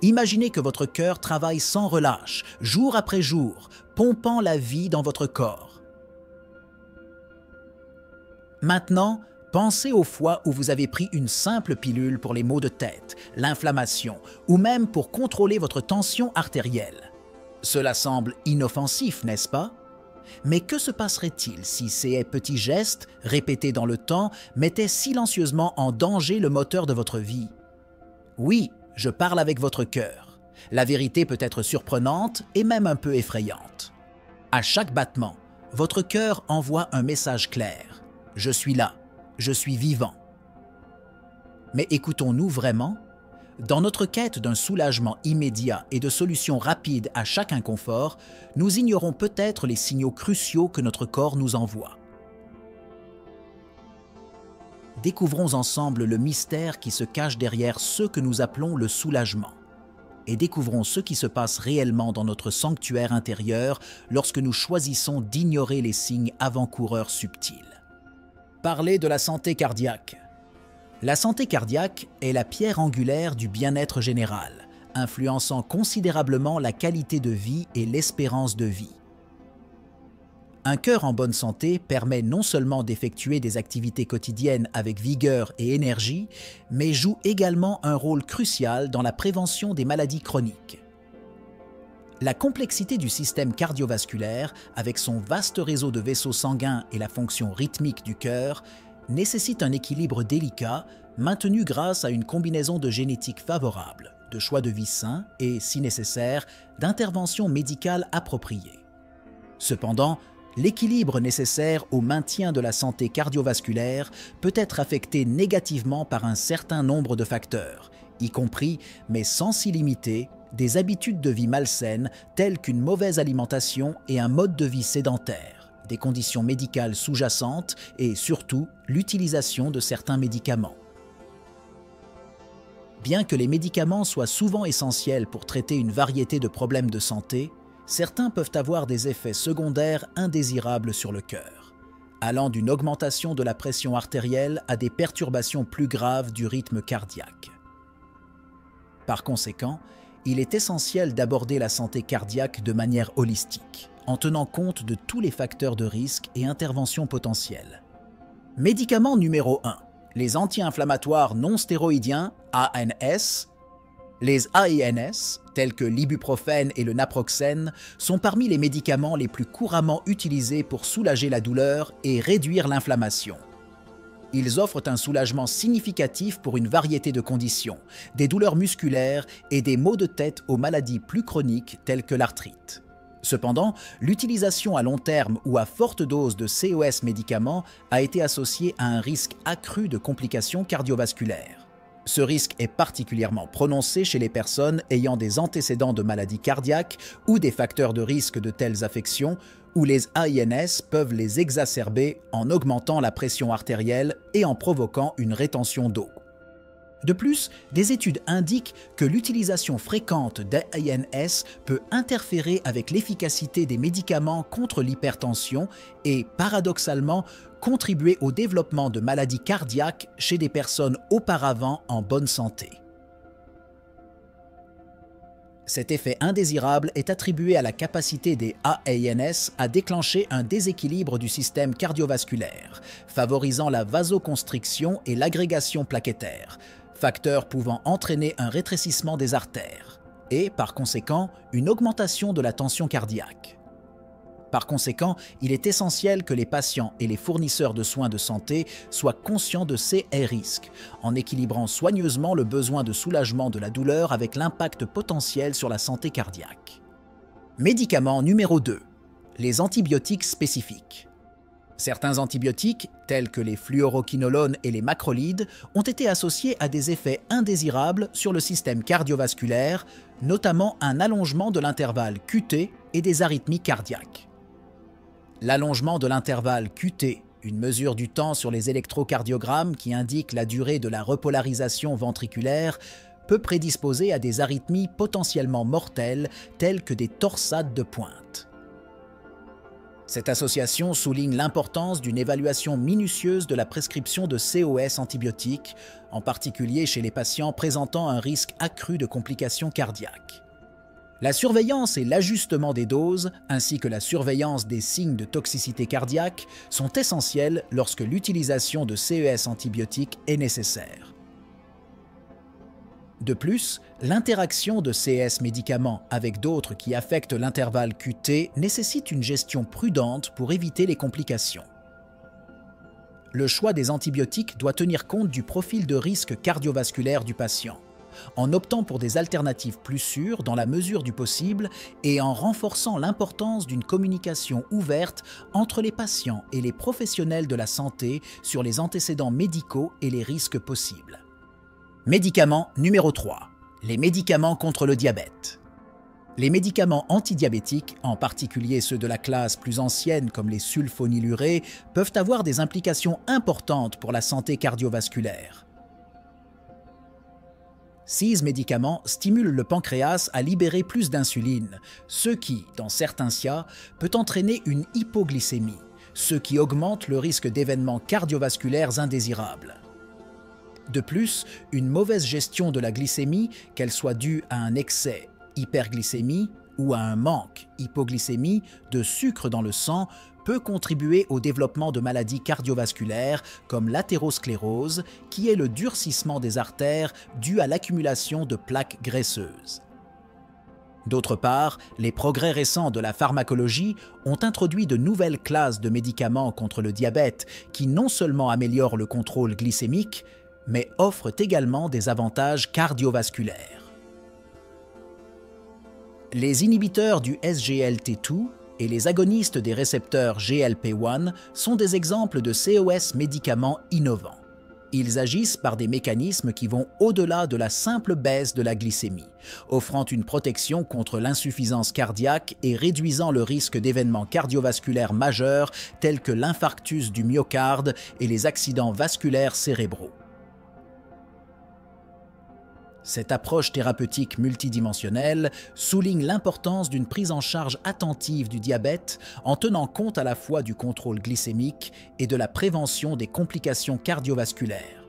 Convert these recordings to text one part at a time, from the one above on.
Imaginez que votre cœur travaille sans relâche, jour après jour, pompant la vie dans votre corps. Maintenant, pensez aux fois où vous avez pris une simple pilule pour les maux de tête, l'inflammation ou même pour contrôler votre tension artérielle. Cela semble inoffensif, n'est-ce pas? Mais que se passerait-il si ces petits gestes, répétés dans le temps, mettaient silencieusement en danger le moteur de votre vie? Oui, je parle avec votre cœur. La vérité peut être surprenante et même un peu effrayante. À chaque battement, votre cœur envoie un message clair. Je suis là, je suis vivant. Mais écoutons-nous vraiment? Dans notre quête d'un soulagement immédiat et de solutions rapides à chaque inconfort, nous ignorons peut-être les signaux cruciaux que notre corps nous envoie. Découvrons ensemble le mystère qui se cache derrière ce que nous appelons le soulagement. Et découvrons ce qui se passe réellement dans notre sanctuaire intérieur lorsque nous choisissons d'ignorer les signes avant-coureurs subtils. Parler de la santé cardiaque. La santé cardiaque est la pierre angulaire du bien-être général, influençant considérablement la qualité de vie et l'espérance de vie. Un cœur en bonne santé permet non seulement d'effectuer des activités quotidiennes avec vigueur et énergie, mais joue également un rôle crucial dans la prévention des maladies chroniques. La complexité du système cardiovasculaire, avec son vaste réseau de vaisseaux sanguins et la fonction rythmique du cœur, nécessite un équilibre délicat, maintenu grâce à une combinaison de génétique favorable, de choix de vie sains et, si nécessaire, d'interventions médicales appropriées. Cependant, l'équilibre nécessaire au maintien de la santé cardiovasculaire peut être affecté négativement par un certain nombre de facteurs, y compris, mais sans s'y limiter, des habitudes de vie malsaines telles qu'une mauvaise alimentation et un mode de vie sédentaire, des conditions médicales sous-jacentes et surtout l'utilisation de certains médicaments. Bien que les médicaments soient souvent essentiels pour traiter une variété de problèmes de santé, certains peuvent avoir des effets secondaires indésirables sur le cœur, allant d'une augmentation de la pression artérielle à des perturbations plus graves du rythme cardiaque. Par conséquent, il est essentiel d'aborder la santé cardiaque de manière holistique, en tenant compte de tous les facteurs de risque et interventions potentielles. Médicament numéro 1. Les anti-inflammatoires non stéroïdiens, ANS. Les AINS, tels que l'ibuprofène et le naproxène, sont parmi les médicaments les plus couramment utilisés pour soulager la douleur et réduire l'inflammation. Ils offrent un soulagement significatif pour une variété de conditions, des douleurs musculaires et des maux de tête aux maladies plus chroniques telles que l'arthrite. Cependant, l'utilisation à long terme ou à forte dose de COS médicaments a été associée à un risque accru de complications cardiovasculaires. Ce risque est particulièrement prononcé chez les personnes ayant des antécédents de maladies cardiaques ou des facteurs de risque de telles affections, où les AINS peuvent les exacerber en augmentant la pression artérielle et en provoquant une rétention d'eau. De plus, des études indiquent que l'utilisation fréquente d'AINS peut interférer avec l'efficacité des médicaments contre l'hypertension et, paradoxalement, contribuer au développement de maladies cardiaques chez des personnes auparavant en bonne santé. Cet effet indésirable est attribué à la capacité des AINS à déclencher un déséquilibre du système cardiovasculaire, favorisant la vasoconstriction et l'agrégation plaquettaire, facteurs pouvant entraîner un rétrécissement des artères et, par conséquent, une augmentation de la tension cardiaque. Par conséquent, il est essentiel que les patients et les fournisseurs de soins de santé soient conscients de ces risques, en équilibrant soigneusement le besoin de soulagement de la douleur avec l'impact potentiel sur la santé cardiaque. Médicament numéro 2. Les antibiotiques spécifiques. Certains antibiotiques, tels que les fluoroquinolones et les macrolides, ont été associés à des effets indésirables sur le système cardiovasculaire, notamment un allongement de l'intervalle QT et des arythmies cardiaques. L'allongement de l'intervalle QT, une mesure du temps sur les électrocardiogrammes qui indique la durée de la repolarisation ventriculaire, peut prédisposer à des arythmies potentiellement mortelles telles que des torsades de pointe. Cette association souligne l'importance d'une évaluation minutieuse de la prescription de COS antibiotiques, en particulier chez les patients présentant un risque accru de complications cardiaques. La surveillance et l'ajustement des doses, ainsi que la surveillance des signes de toxicité cardiaque, sont essentiels lorsque l'utilisation de CES antibiotiques est nécessaire. De plus, l'interaction de ces médicaments avec d'autres qui affectent l'intervalle QT nécessite une gestion prudente pour éviter les complications. Le choix des antibiotiques doit tenir compte du profil de risque cardiovasculaire du patient, en optant pour des alternatives plus sûres dans la mesure du possible et en renforçant l'importance d'une communication ouverte entre les patients et les professionnels de la santé sur les antécédents médicaux et les risques possibles. Médicament numéro 3. Les médicaments contre le diabète. Les médicaments antidiabétiques, en particulier ceux de la classe plus ancienne comme les sulfonylurées, peuvent avoir des implications importantes pour la santé cardiovasculaire. Ces médicaments stimulent le pancréas à libérer plus d'insuline, ce qui, dans certains cas, peut entraîner une hypoglycémie, ce qui augmente le risque d'événements cardiovasculaires indésirables. De plus, une mauvaise gestion de la glycémie, qu'elle soit due à un excès, hyperglycémie, ou à un manque, hypoglycémie, de sucre dans le sang, peut contribuer au développement de maladies cardiovasculaires comme l'athérosclérose, qui est le durcissement des artères dû à l'accumulation de plaques graisseuses. D'autre part, les progrès récents de la pharmacologie ont introduit de nouvelles classes de médicaments contre le diabète qui non seulement améliorent le contrôle glycémique, mais offrent également des avantages cardiovasculaires. Les inhibiteurs du SGLT2 et les agonistes des récepteurs GLP-1 sont des exemples de COS médicaments innovants. Ils agissent par des mécanismes qui vont au-delà de la simple baisse de la glycémie, offrant une protection contre l'insuffisance cardiaque et réduisant le risque d'événements cardiovasculaires majeurs tels que l'infarctus du myocarde et les accidents vasculaires cérébraux. Cette approche thérapeutique multidimensionnelle souligne l'importance d'une prise en charge attentive du diabète en tenant compte à la fois du contrôle glycémique et de la prévention des complications cardiovasculaires.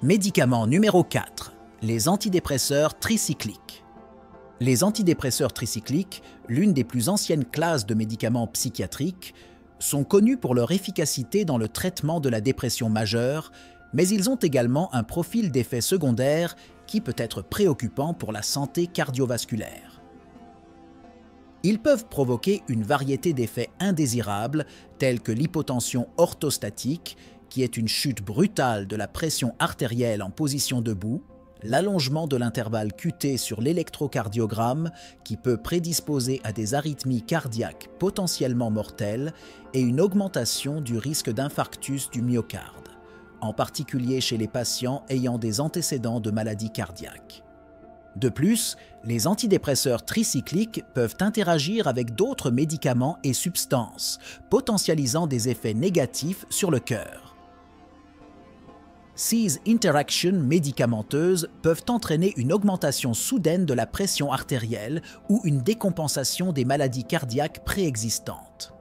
Médicament numéro 4. Les antidépresseurs tricycliques. Les antidépresseurs tricycliques, l'une des plus anciennes classes de médicaments psychiatriques, sont connus pour leur efficacité dans le traitement de la dépression majeure, mais ils ont également un profil d'effets secondaires qui peut être préoccupant pour la santé cardiovasculaire. Ils peuvent provoquer une variété d'effets indésirables tels que l'hypotension orthostatique, qui est une chute brutale de la pression artérielle en position debout, l'allongement de l'intervalle QT sur l'électrocardiogramme qui peut prédisposer à des arythmies cardiaques potentiellement mortelles et une augmentation du risque d'infarctus du myocarde, en particulier chez les patients ayant des antécédents de maladies cardiaques. De plus, les antidépresseurs tricycliques peuvent interagir avec d'autres médicaments et substances, potentialisant des effets négatifs sur le cœur. Ces interactions médicamenteuses peuvent entraîner une augmentation soudaine de la pression artérielle ou une décompensation des maladies cardiaques préexistantes.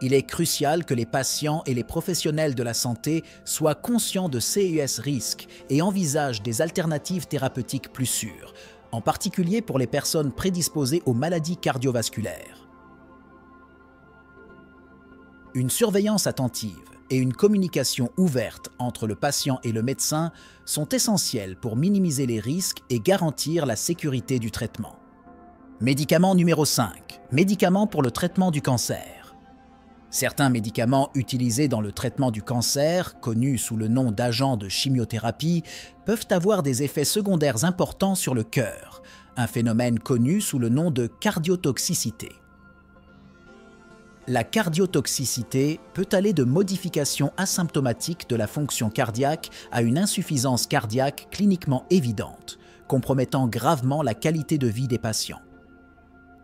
Il est crucial que les patients et les professionnels de la santé soient conscients de ces risques et envisagent des alternatives thérapeutiques plus sûres, en particulier pour les personnes prédisposées aux maladies cardiovasculaires. Une surveillance attentive et une communication ouverte entre le patient et le médecin sont essentielles pour minimiser les risques et garantir la sécurité du traitement. Médicament numéro 5. Médicaments pour le traitement du cancer. Certains médicaments utilisés dans le traitement du cancer, connus sous le nom d'agents de chimiothérapie, peuvent avoir des effets secondaires importants sur le cœur, un phénomène connu sous le nom de cardiotoxicité. La cardiotoxicité peut aller de modifications asymptomatiques de la fonction cardiaque à une insuffisance cardiaque cliniquement évidente, compromettant gravement la qualité de vie des patients.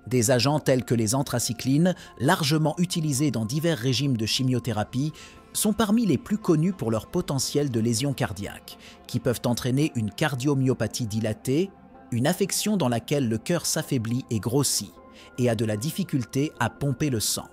Des agents tels que les anthracyclines, largement utilisés dans divers régimes de chimiothérapie, sont parmi les plus connus pour leur potentiel de lésions cardiaques, qui peuvent entraîner une cardiomyopathie dilatée, une affection dans laquelle le cœur s'affaiblit et grossit, et a de la difficulté à pomper le sang.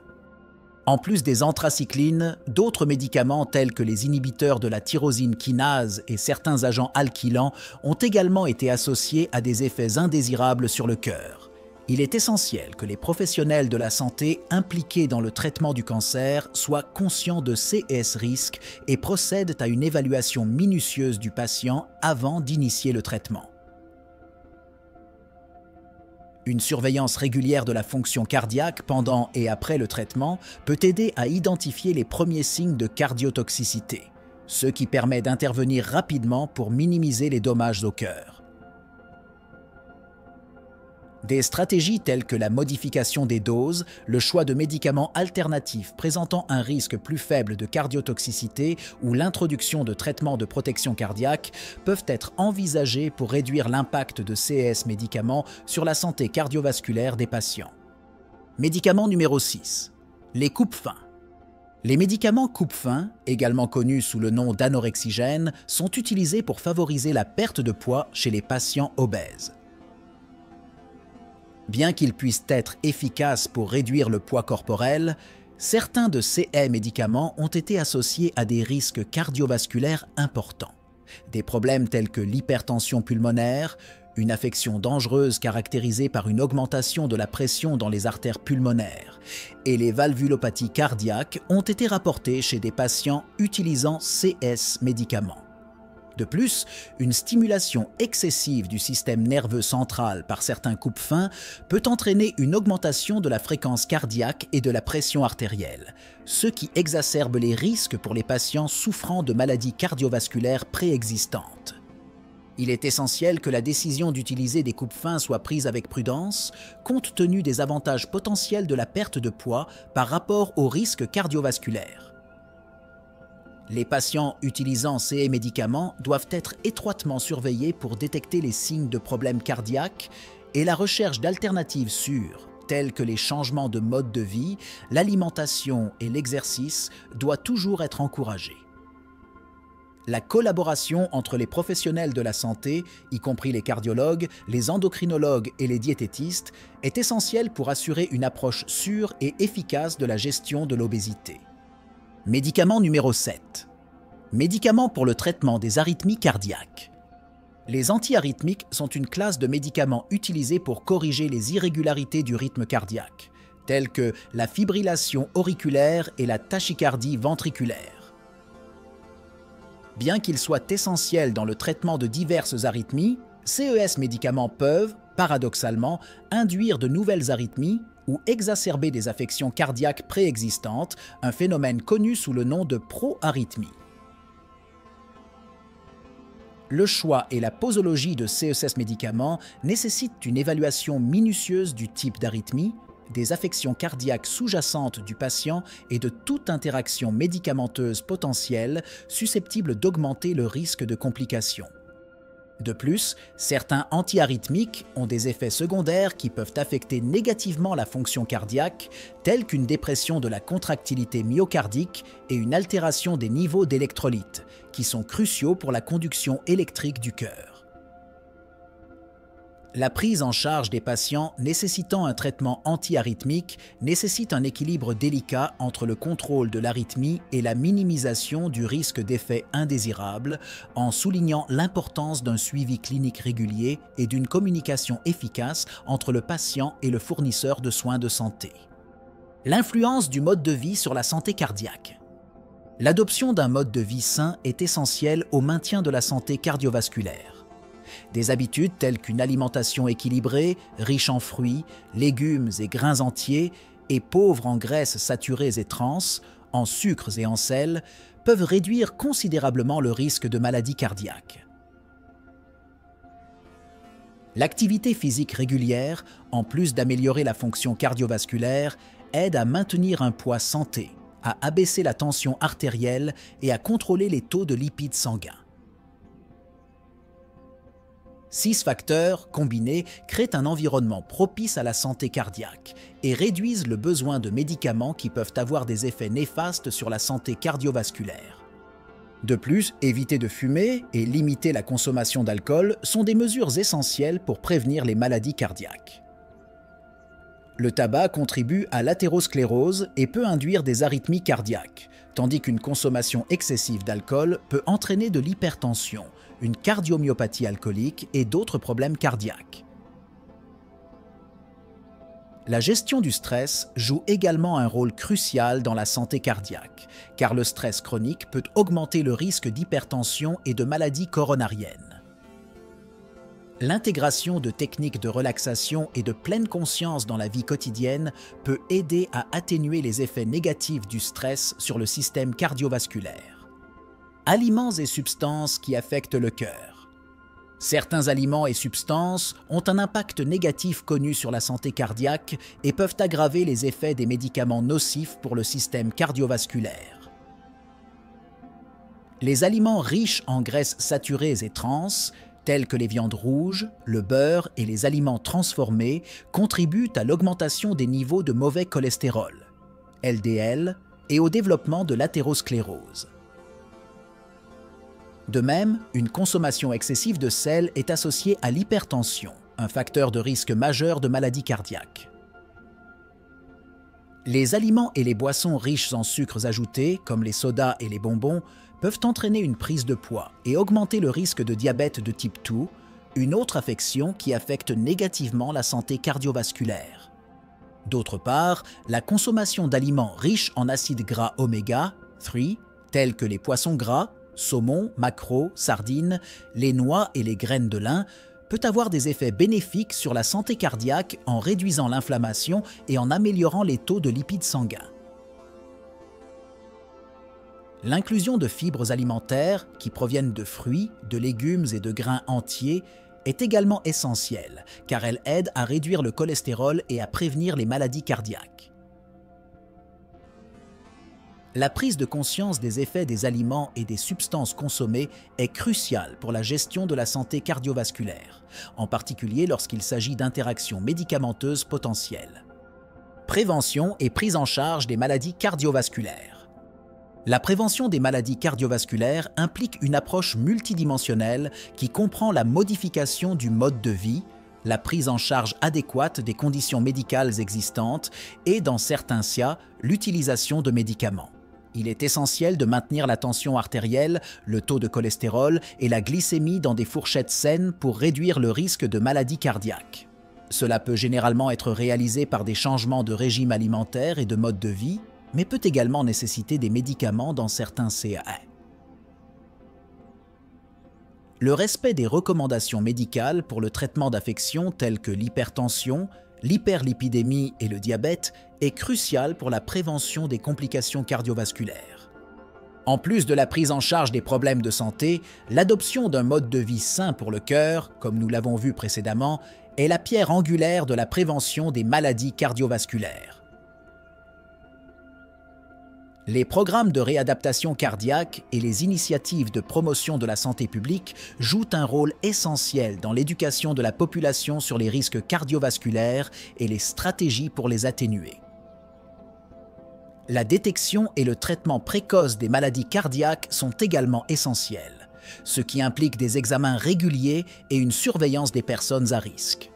En plus des anthracyclines, d'autres médicaments tels que les inhibiteurs de la tyrosine kinase et certains agents alkylants ont également été associés à des effets indésirables sur le cœur. Il est essentiel que les professionnels de la santé impliqués dans le traitement du cancer soient conscients de ces risques et procèdent à une évaluation minutieuse du patient avant d'initier le traitement. Une surveillance régulière de la fonction cardiaque pendant et après le traitement peut aider à identifier les premiers signes de cardiotoxicité, ce qui permet d'intervenir rapidement pour minimiser les dommages au cœur. Des stratégies telles que la modification des doses, le choix de médicaments alternatifs présentant un risque plus faible de cardiotoxicité ou l'introduction de traitements de protection cardiaque peuvent être envisagées pour réduire l'impact de ces médicaments sur la santé cardiovasculaire des patients. Médicament numéro 6. Les coupe-faim. Les médicaments coupe-faim, également connus sous le nom d'anorexigènes, sont utilisés pour favoriser la perte de poids chez les patients obèses. Bien qu'ils puissent être efficaces pour réduire le poids corporel, certains de ces médicaments ont été associés à des risques cardiovasculaires importants. Des problèmes tels que l'hypertension pulmonaire, une affection dangereuse caractérisée par une augmentation de la pression dans les artères pulmonaires, et les valvulopathies cardiaques ont été rapportés chez des patients utilisant ces médicaments. De plus, une stimulation excessive du système nerveux central par certains coupe-faim peut entraîner une augmentation de la fréquence cardiaque et de la pression artérielle, ce qui exacerbe les risques pour les patients souffrant de maladies cardiovasculaires préexistantes. Il est essentiel que la décision d'utiliser des coupe-faim soit prise avec prudence, compte tenu des avantages potentiels de la perte de poids par rapport aux risques cardiovasculaires. Les patients utilisant ces médicaments doivent être étroitement surveillés pour détecter les signes de problèmes cardiaques et la recherche d'alternatives sûres, telles que les changements de mode de vie, l'alimentation et l'exercice, doit toujours être encouragée. La collaboration entre les professionnels de la santé, y compris les cardiologues, les endocrinologues et les diététistes, est essentielle pour assurer une approche sûre et efficace de la gestion de l'obésité. Médicament numéro 7. Médicaments pour le traitement des arythmies cardiaques. Les antiarythmiques sont une classe de médicaments utilisés pour corriger les irrégularités du rythme cardiaque, telles que la fibrillation auriculaire et la tachycardie ventriculaire. Bien qu'ils soient essentiels dans le traitement de diverses arythmies, ces médicaments peuvent, paradoxalement, induire de nouvelles arythmies ou exacerber des affections cardiaques préexistantes, un phénomène connu sous le nom de proarythmie. Le choix et la posologie de ces médicaments nécessitent une évaluation minutieuse du type d'arythmie, des affections cardiaques sous-jacentes du patient et de toute interaction médicamenteuse potentielle susceptible d'augmenter le risque de complications. De plus, certains antiarythmiques ont des effets secondaires qui peuvent affecter négativement la fonction cardiaque, tels qu'une dépression de la contractilité myocardique et une altération des niveaux d'électrolytes, qui sont cruciaux pour la conduction électrique du cœur. La prise en charge des patients nécessitant un traitement antiarythmique nécessite un équilibre délicat entre le contrôle de l'arythmie et la minimisation du risque d'effets indésirables, en soulignant l'importance d'un suivi clinique régulier et d'une communication efficace entre le patient et le fournisseur de soins de santé. L'influence du mode de vie sur la santé cardiaque. L'adoption d'un mode de vie sain est essentielle au maintien de la santé cardiovasculaire. Des habitudes telles qu'une alimentation équilibrée, riche en fruits, légumes et grains entiers et pauvre en graisses saturées et trans, en sucres et en sel, peuvent réduire considérablement le risque de maladies cardiaques. L'activité physique régulière, en plus d'améliorer la fonction cardiovasculaire, aide à maintenir un poids santé, à abaisser la tension artérielle et à contrôler les taux de lipides sanguins. 6 facteurs combinés créent un environnement propice à la santé cardiaque et réduisent le besoin de médicaments qui peuvent avoir des effets néfastes sur la santé cardiovasculaire. De plus, éviter de fumer et limiter la consommation d'alcool sont des mesures essentielles pour prévenir les maladies cardiaques. Le tabac contribue à l'athérosclérose et peut induire des arythmies cardiaques, tandis qu'une consommation excessive d'alcool peut entraîner de l'hypertension, une cardiomyopathie alcoolique et d'autres problèmes cardiaques. La gestion du stress joue également un rôle crucial dans la santé cardiaque, car le stress chronique peut augmenter le risque d'hypertension et de maladies coronariennes. L'intégration de techniques de relaxation et de pleine conscience dans la vie quotidienne peut aider à atténuer les effets négatifs du stress sur le système cardiovasculaire. Aliments et substances qui affectent le cœur. Certains aliments et substances ont un impact négatif connu sur la santé cardiaque et peuvent aggraver les effets des médicaments nocifs pour le système cardiovasculaire. Les aliments riches en graisses saturées et trans, tels que les viandes rouges, le beurre et les aliments transformés, contribuent à l'augmentation des niveaux de mauvais cholestérol, LDL, et au développement de l'athérosclérose. De même, une consommation excessive de sel est associée à l'hypertension, un facteur de risque majeur de maladie cardiaque. Les aliments et les boissons riches en sucres ajoutés, comme les sodas et les bonbons, peuvent entraîner une prise de poids et augmenter le risque de diabète de type 2, une autre affection qui affecte négativement la santé cardiovasculaire. D'autre part, la consommation d'aliments riches en acides gras oméga 3, tels que les poissons gras, saumon, maquereau, sardines, les noix et les graines de lin, peut avoir des effets bénéfiques sur la santé cardiaque en réduisant l'inflammation et en améliorant les taux de lipides sanguins. L'inclusion de fibres alimentaires qui proviennent de fruits, de légumes et de grains entiers est également essentielle, car elle aide à réduire le cholestérol et à prévenir les maladies cardiaques. La prise de conscience des effets des aliments et des substances consommées est cruciale pour la gestion de la santé cardiovasculaire, en particulier lorsqu'il s'agit d'interactions médicamenteuses potentielles. Prévention et prise en charge des maladies cardiovasculaires. La prévention des maladies cardiovasculaires implique une approche multidimensionnelle qui comprend la modification du mode de vie, la prise en charge adéquate des conditions médicales existantes et, dans certains cas, l'utilisation de médicaments. Il est essentiel de maintenir la tension artérielle, le taux de cholestérol et la glycémie dans des fourchettes saines pour réduire le risque de maladies cardiaques. Cela peut généralement être réalisé par des changements de régime alimentaire et de mode de vie, mais peut également nécessiter des médicaments dans certains cas. Le respect des recommandations médicales pour le traitement d'affections telles que l'hypertension, l'hyperlipidémie et le diabète est crucial pour la prévention des complications cardiovasculaires. En plus de la prise en charge des problèmes de santé, l'adoption d'un mode de vie sain pour le cœur, comme nous l'avons vu précédemment, est la pierre angulaire de la prévention des maladies cardiovasculaires. Les programmes de réadaptation cardiaque et les initiatives de promotion de la santé publique jouent un rôle essentiel dans l'éducation de la population sur les risques cardiovasculaires et les stratégies pour les atténuer. La détection et le traitement précoce des maladies cardiaques sont également essentiels, ce qui implique des examens réguliers et une surveillance des personnes à risque.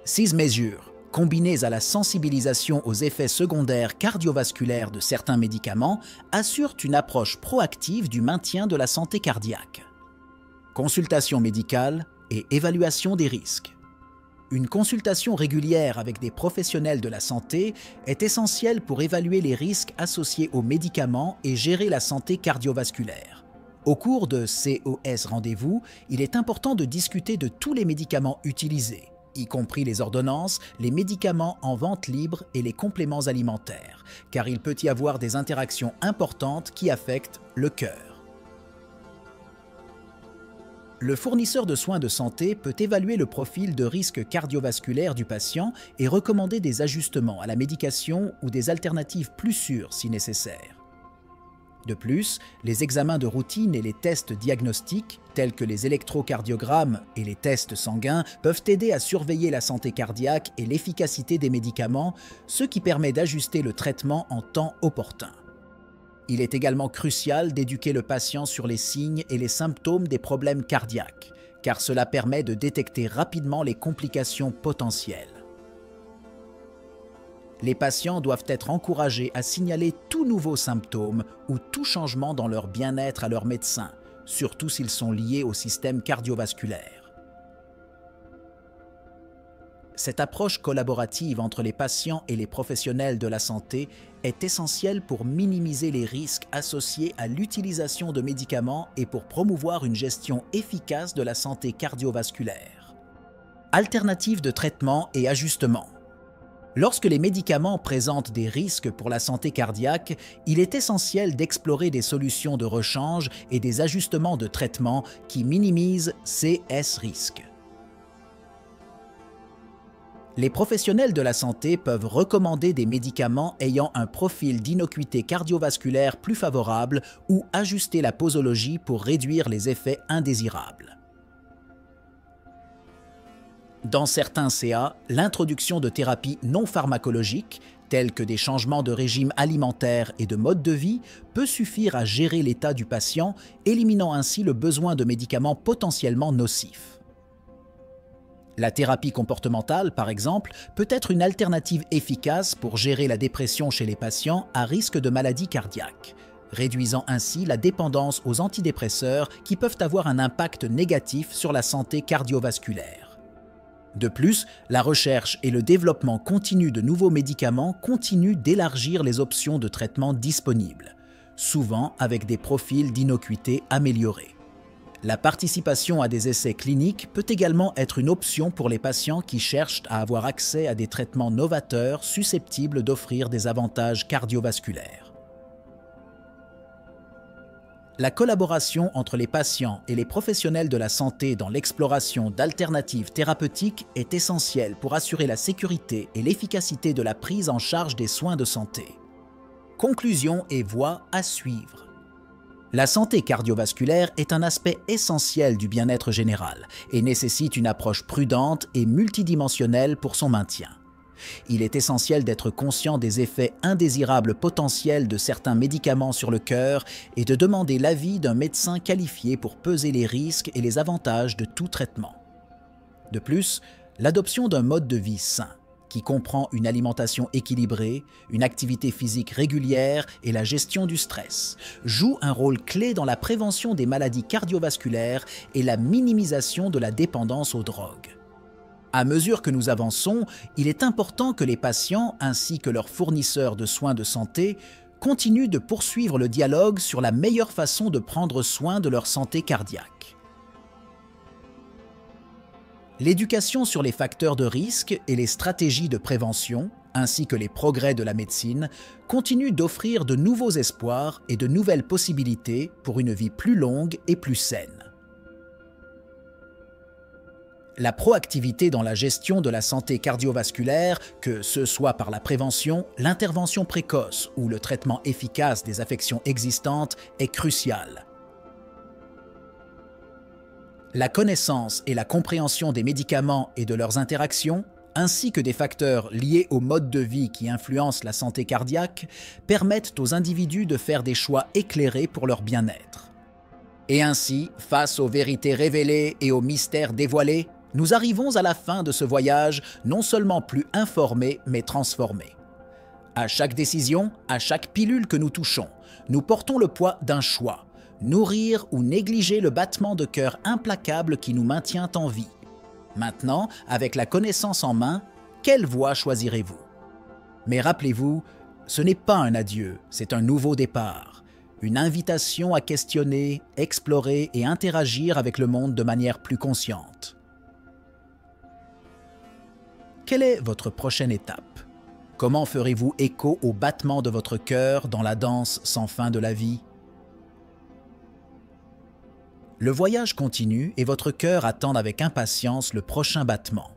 Ces mesures, combinées à la sensibilisation aux effets secondaires cardiovasculaires de certains médicaments, assurent une approche proactive du maintien de la santé cardiaque. Consultation médicale et évaluation des risques. Une consultation régulière avec des professionnels de la santé est essentielle pour évaluer les risques associés aux médicaments et gérer la santé cardiovasculaire. Au cours de COS rendez-vous, il est important de discuter de tous les médicaments utilisés, y compris les ordonnances, les médicaments en vente libre et les compléments alimentaires, car il peut y avoir des interactions importantes qui affectent le cœur. Le fournisseur de soins de santé peut évaluer le profil de risque cardiovasculaire du patient et recommander des ajustements à la médication ou des alternatives plus sûres si nécessaire. De plus, les examens de routine et les tests diagnostiques, tels que les électrocardiogrammes et les tests sanguins, peuvent aider à surveiller la santé cardiaque et l'efficacité des médicaments, ce qui permet d'ajuster le traitement en temps opportun. Il est également crucial d'éduquer le patient sur les signes et les symptômes des problèmes cardiaques, car cela permet de détecter rapidement les complications potentielles. Les patients doivent être encouragés à signaler tout nouveau symptôme ou tout changement dans leur bien-être à leur médecin, surtout s'ils sont liés au système cardiovasculaire. Cette approche collaborative entre les patients et les professionnels de la santé est essentielle pour minimiser les risques associés à l'utilisation de médicaments et pour promouvoir une gestion efficace de la santé cardiovasculaire. Alternatives de traitement et ajustement. Lorsque les médicaments présentent des risques pour la santé cardiaque, il est essentiel d'explorer des solutions de rechange et des ajustements de traitement qui minimisent ces risques. Les professionnels de la santé peuvent recommander des médicaments ayant un profil d'innocuité cardiovasculaire plus favorable ou ajuster la posologie pour réduire les effets indésirables. Dans certains CA, l'introduction de thérapies non pharmacologiques, telles que des changements de régime alimentaire et de mode de vie, peut suffire à gérer l'état du patient, éliminant ainsi le besoin de médicaments potentiellement nocifs. La thérapie comportementale, par exemple, peut être une alternative efficace pour gérer la dépression chez les patients à risque de maladie cardiaque, réduisant ainsi la dépendance aux antidépresseurs qui peuvent avoir un impact négatif sur la santé cardiovasculaire. De plus, la recherche et le développement continu de nouveaux médicaments continuent d'élargir les options de traitement disponibles, souvent avec des profils d'innocuité améliorés. La participation à des essais cliniques peut également être une option pour les patients qui cherchent à avoir accès à des traitements novateurs susceptibles d'offrir des avantages cardiovasculaires. La collaboration entre les patients et les professionnels de la santé dans l'exploration d'alternatives thérapeutiques est essentielle pour assurer la sécurité et l'efficacité de la prise en charge des soins de santé. Conclusion et voies à suivre. La santé cardiovasculaire est un aspect essentiel du bien-être général et nécessite une approche prudente et multidimensionnelle pour son maintien. Il est essentiel d'être conscient des effets indésirables potentiels de certains médicaments sur le cœur et de demander l'avis d'un médecin qualifié pour peser les risques et les avantages de tout traitement. De plus, l'adoption d'un mode de vie sain, qui comprend une alimentation équilibrée, une activité physique régulière et la gestion du stress, joue un rôle clé dans la prévention des maladies cardiovasculaires et la minimisation de la dépendance aux drogues. À mesure que nous avançons, il est important que les patients ainsi que leurs fournisseurs de soins de santé continuent de poursuivre le dialogue sur la meilleure façon de prendre soin de leur santé cardiaque. L'éducation sur les facteurs de risque et les stratégies de prévention, ainsi que les progrès de la médecine, continuent d'offrir de nouveaux espoirs et de nouvelles possibilités pour une vie plus longue et plus saine. La proactivité dans la gestion de la santé cardiovasculaire, que ce soit par la prévention, l'intervention précoce ou le traitement efficace des affections existantes, est cruciale. La connaissance et la compréhension des médicaments et de leurs interactions, ainsi que des facteurs liés au mode de vie qui influencent la santé cardiaque, permettent aux individus de faire des choix éclairés pour leur bien-être. Et ainsi, face aux vérités révélées et aux mystères dévoilés, nous arrivons à la fin de ce voyage non seulement plus informés, mais transformés. À chaque décision, à chaque pilule que nous touchons, nous portons le poids d'un choix. Nourrir ou négliger le battement de cœur implacable qui nous maintient en vie. Maintenant, avec la connaissance en main, quelle voie choisirez-vous? Mais rappelez-vous, ce n'est pas un adieu, c'est un nouveau départ. Une invitation à questionner, explorer et interagir avec le monde de manière plus consciente. Quelle est votre prochaine étape? Comment ferez-vous écho au battement de votre cœur dans la danse sans fin de la vie? Le voyage continue et votre cœur attend avec impatience le prochain battement.